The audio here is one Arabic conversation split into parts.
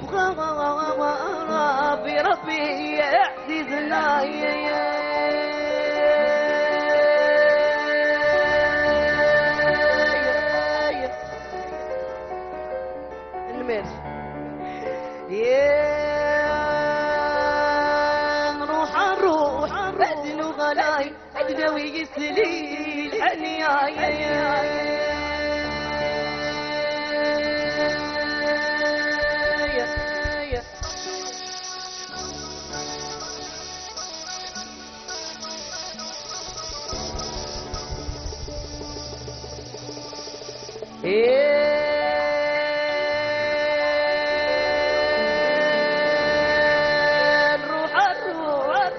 يبغى ربي ربي يا عزيزنا المير نروح بدلو غلاي ادناوي يسلي الحنيا نروح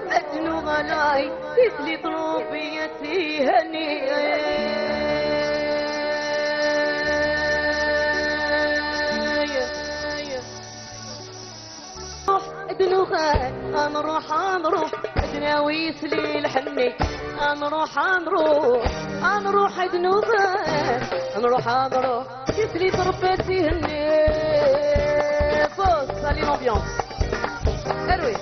بدلو غلاي يسلي طروبيتي هني نروح ادناوي يسلي الحني نروح نروح يسلي طربتي هني بوس سالي لومبيونس اروي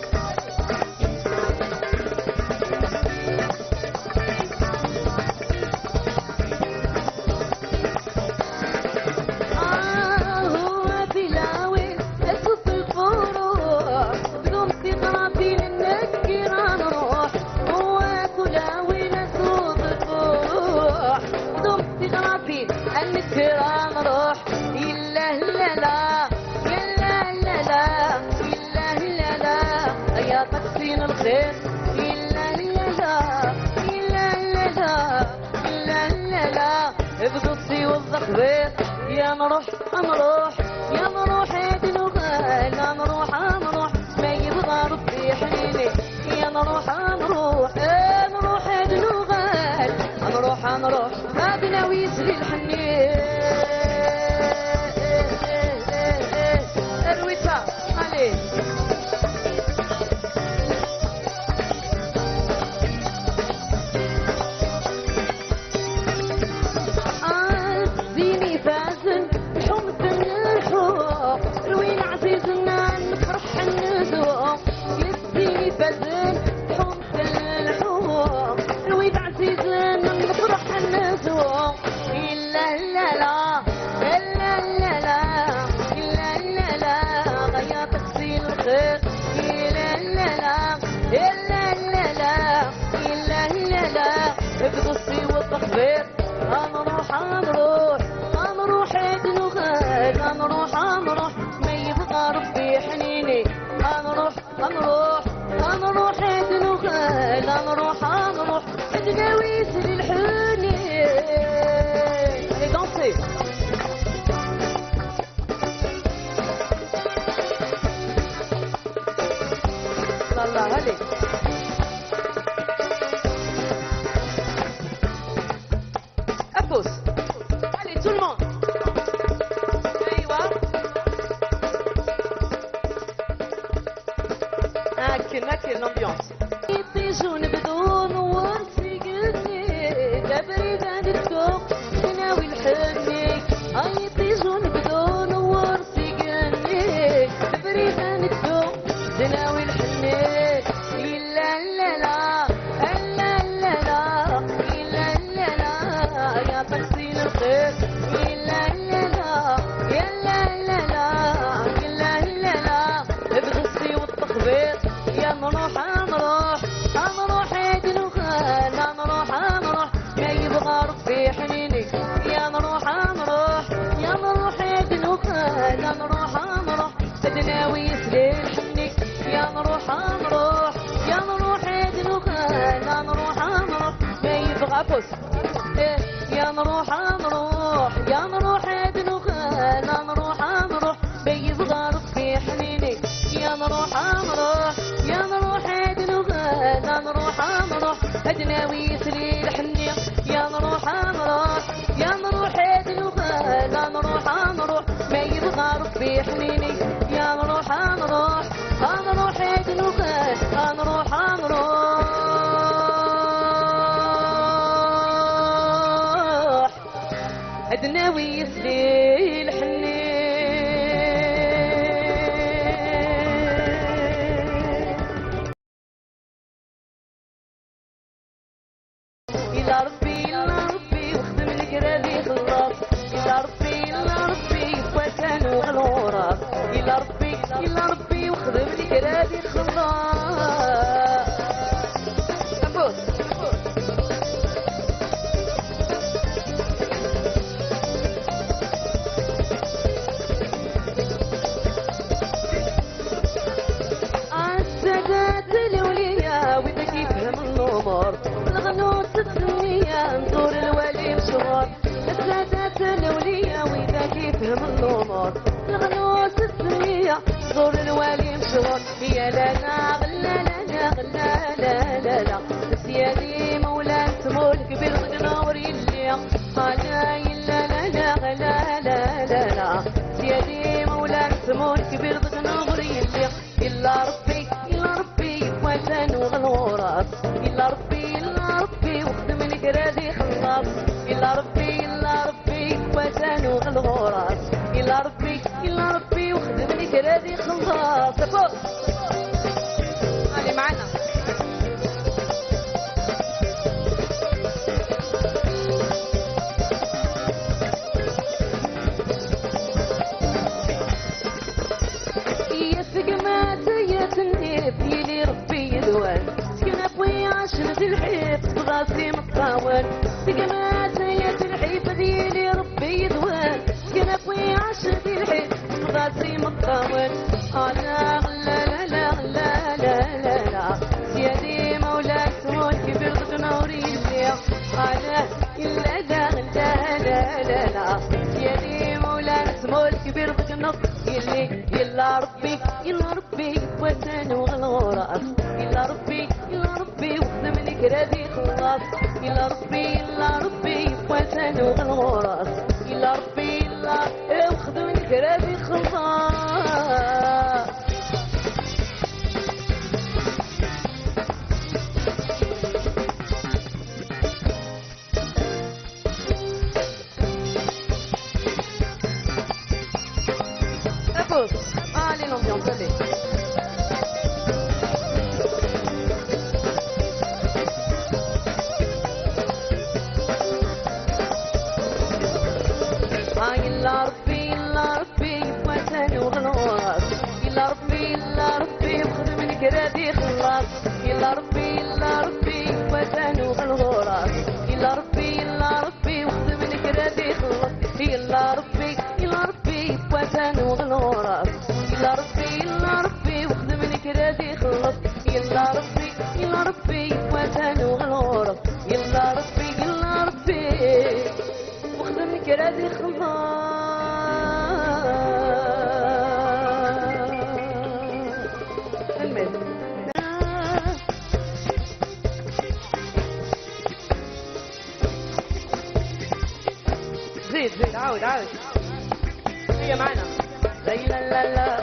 نروح إلا لا لا إلا لا لا إلا لا لا يا تكفين الخير إلا لا لا إلا لا لا إلا لا لا بقصي والذخبير يا نروح يا نروح ادنوغال نروح ما يبغى ربي حنيني يا نروح ادنوغال نروح ادناوي يسري الحنين زيني فازن حمد الحب روين عزيزنا نفرح النذوق يزيني فازن حمد الحب روين عزيزنا نفرح النذوق إلا لا لا إلا لا لا إلا لا لا غيا تكسين الخير إلا لا لا إلا لا لا إلا لا لا بقصي والتخبير نروح ادنوغال نروح ما يبغى ربي حنيني نروح ادنوغال نروح ادناوي يسري الحنين لي دونسي الله هلي أبوس allez tout le monde أيوة هاكل l'ambiance يطيشون بدون ورثي قلني دبريد عند السوق تناوي الحني يطيشون بدون ورثي قلني دبريد عند السوق تناوي الحني إلا لا لا إلا لا لا إلا لا لا يا تكسين الخير إلا لا لا إلا لا لا إلا لا لا بغصي والتخبير يا نروح ادنوغال نروح ما يبغى ربي حنيني يا نروح ادنوغال نروح ادناوي يسلي الحني يا نروح ادنوغال نروح ما يبغى بوس يا نروح ادنوغال نروح ما يبغى ربي حنيني يا نروح ادنوغال نروح ادناوي يسري الحنية يا نروح ادنوغال نروح ما يبغى ربي حنيني يا نروح ادنوغال نروح ادناوي يسري الحنين خلاص إلا ربي إلا ربي وكان وغلوراس إلا ربي إلا ربي وخدم لي كرادي خلاص أبوس السادات الأولياء وإذا كيفهم الأمور الغنوص السنية نزور الوالي مشوار السادات الأولياء وإذا كيفهم الأمور الغنوص السنية نزور الوالي مشوار يا لا لا غلا لا غلا لا لا لا سيادي مولاي سمو الكبير غنور يلي أنا إلا لا لا غلا لا لا لا سيادي مولاي سمو الكبير غنور يلي إلا ربي إلا ربي وثن وغنوراس إلا ربي إلا ربي وخدم الكرادي خلاص إلا ربي إلا ربي وثن وغنوراس إلا ربي إلا ربي وخدم الكرادي خلاص علي معنا يلي ربي يدوان سكن ابوي عشرة الحيط براسي مطاول سكنات يا الحيط يلي ربي يدوان سكن ابوي عشرة الحيط براسي مطاول انا غلا لا لا لا لا لا لا سيادي مولاي سمو الكبير غنوري اللي انا الا لا لا لا لا لا سيادي مولاي سمو الكبير غنوري اللي يلا ربي يلا ربي وثن وغلوراس إلا ربي إلا ربي وخدم الكرادي خلاص إلا ربي إلا ربي وثن وغلوراس إلا ربي إلا وخدم الكرادي خلاص أبوس allez l'ambiance allez إلا ربي إلا ربي وثن وغنوراس إلا ربي إلا ربي وخدم الكرادي خلاص إلا ربي إلا ربي وثن وغنوراس إلا ربي إلا ربي وخدم الكرادي خلاص إلا ربي إلا ربي وثن وغنوراس إلا ربي إلا ربي وخدم الكرادي خلاص إلا ربي إلا ربي وثن وغنوراس إلا ربي إلا ربي وخدم الكرادي خلاص زيد زيد عاود عاود هي معنا لا لا لا لا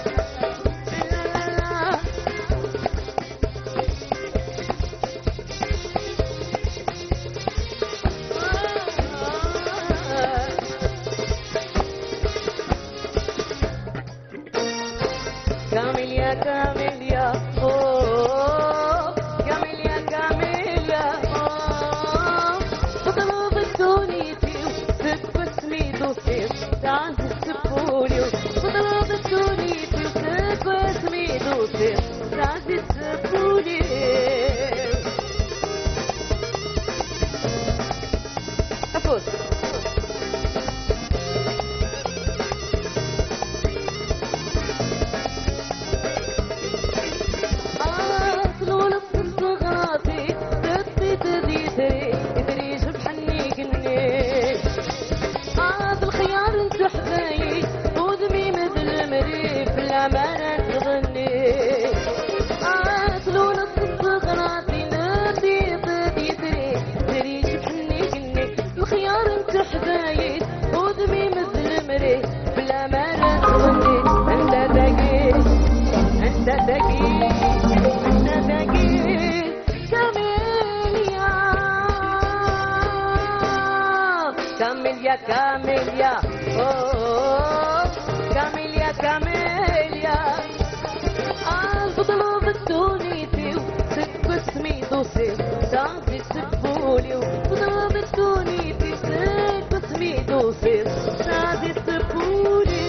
كامل يا كامل يا اوه كامل يا كامل يا اوه تطلب الدنيتي وتكبس ميدو سير تعال تسبوليو تطلب الدنيتي وتكبس ميدو سير تعال تسبوليو أفوز كاميليا اوه كاميليا كاميليا تطلب الدونيتي وتكبس ميدوسي تعطي سبولي وتطلب الدونيتي وتكبس ميدوسي دوسير سادي سبولي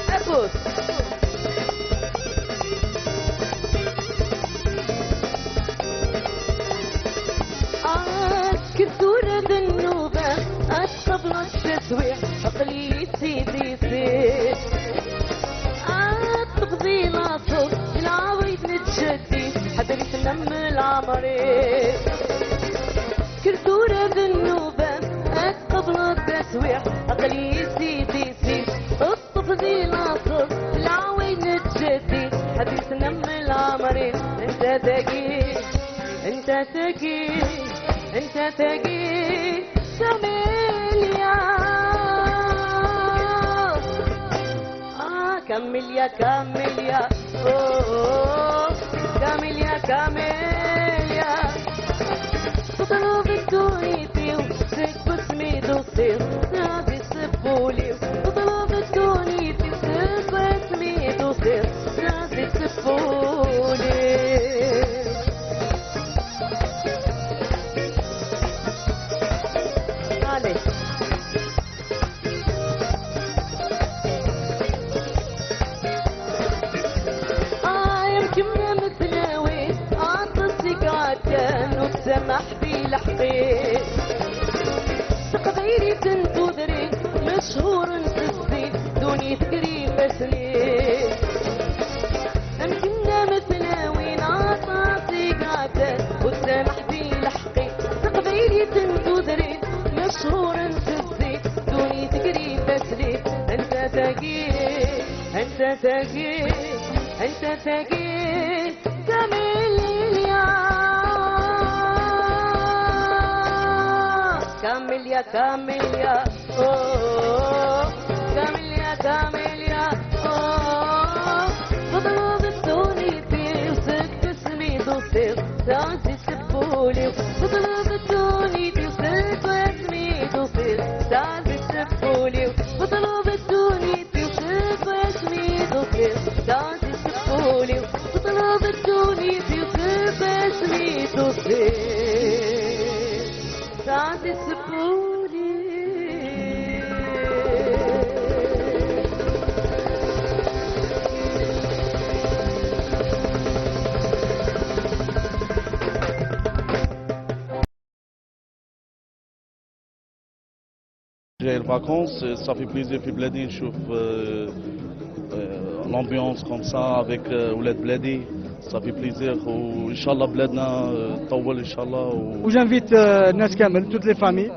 أبوس كثورة ذنوبة قبل التسويح عقلي سيدي سير تقضي ناصر العوايد نتشدي حدري تنم العمري كثورة ذنوبة قبل التسويح عقلي سيدي سير تقضي ناصر العوايد نتشدي حدري تنم العمري انت تقي انت تقي انت تقي كاميليا كاميليا كاميليا كاميليا كاميليا تطلب الدونيتي وسك باسمي دوسير نادي سبولي تطلب الدونيتي وسك باسمي دوسير نادي سبولي سمح في لحظي تقديري تنتظري مشهور نسسي دوني تقريب سنين يمكننا مثلاوين عطاسي قاعدة وسمح في لحقي تقديري تنتظري مشهور نسسي دوني تقريب سنين انت تقي انت تقي انت تقي كاميليا كاميليا كاميليا كاميليا كاميليا تطلب الدونيتي وسك باسمي دوسير سادي سبولي تطلب الدونيتي وسك باسمي دوسير سادي سبولي تطلب الدونيتي وسك باسمي دوسير سادي سبولي تطلب الدونيتي وسك باسمي دوسير سادي سبولي جاي الفاكونس ça fait plaisir في بلادي نشوف l'ambiance comme ça avec ولاد بلادي ça fait plaisir وان شاء الله بلادنا تطول ان شاء الله وجانفيت الناس كامل توت لي فامي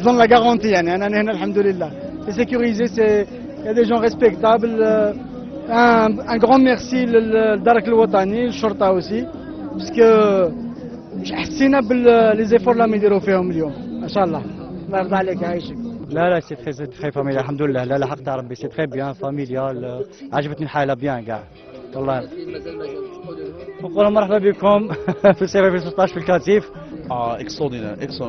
جون لا غارونتي يعني انا هنا الحمد لله سي سيكوريزي سي يا دي جون ريسبكتابل ان غران ميرسي للدرك الوطني للشرطه اوسي باسكو حسينا باللي زيفور اللي يديروا فيهم اليوم ما شاء الله الله يرضى عليك يعيشك. لا سي تخي فاميليا الحمد لله لا لحقت ربي سي تخي بيان فاميليال عجبتني الحاله بيان كاع والله نقول مرحبا بكم في السيرة في 16 في الكاتيف. اكستراordinaire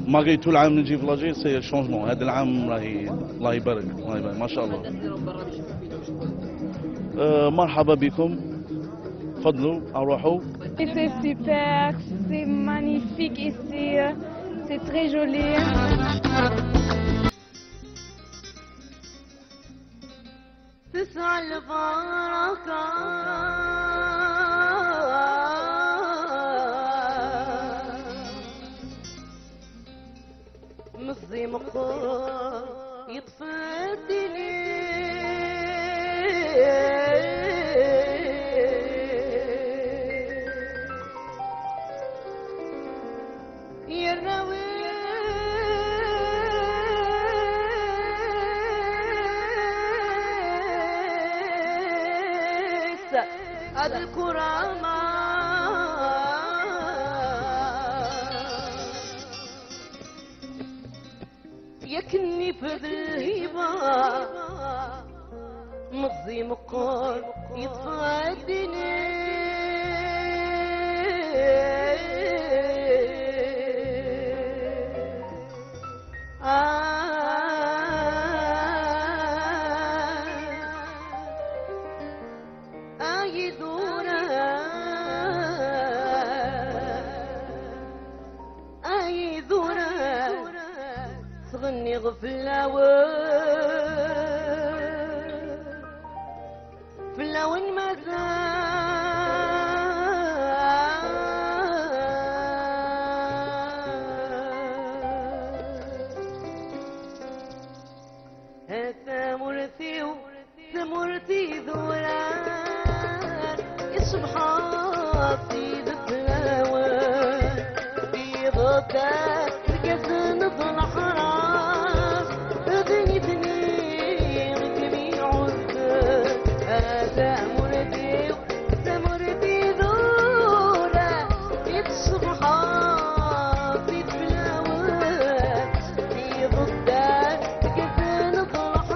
ماغري تو العام نجي في لاجي سي شونجمون هذا العام راهي الله يبارك الله يبارك ما شاء الله. مرحبا بكم تفضلوا اروحوا. C'est super, c'est magnifique ici, c'est très joli. تسعى البركة مصي مقر يطفى الكرامة يكني في الهبة مضي مقر يطفى الدنيا تغني غفلاوة فلاون ثمرتي ذوران يصبحات في ذكلاوان في غداك تكسن الحرام اذني جميع الزاد ثمرتي ذوران يصبحات في ذكلاوان في غداك تكسن الحرام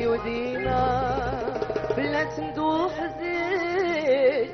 ودينا بلا صندوق زين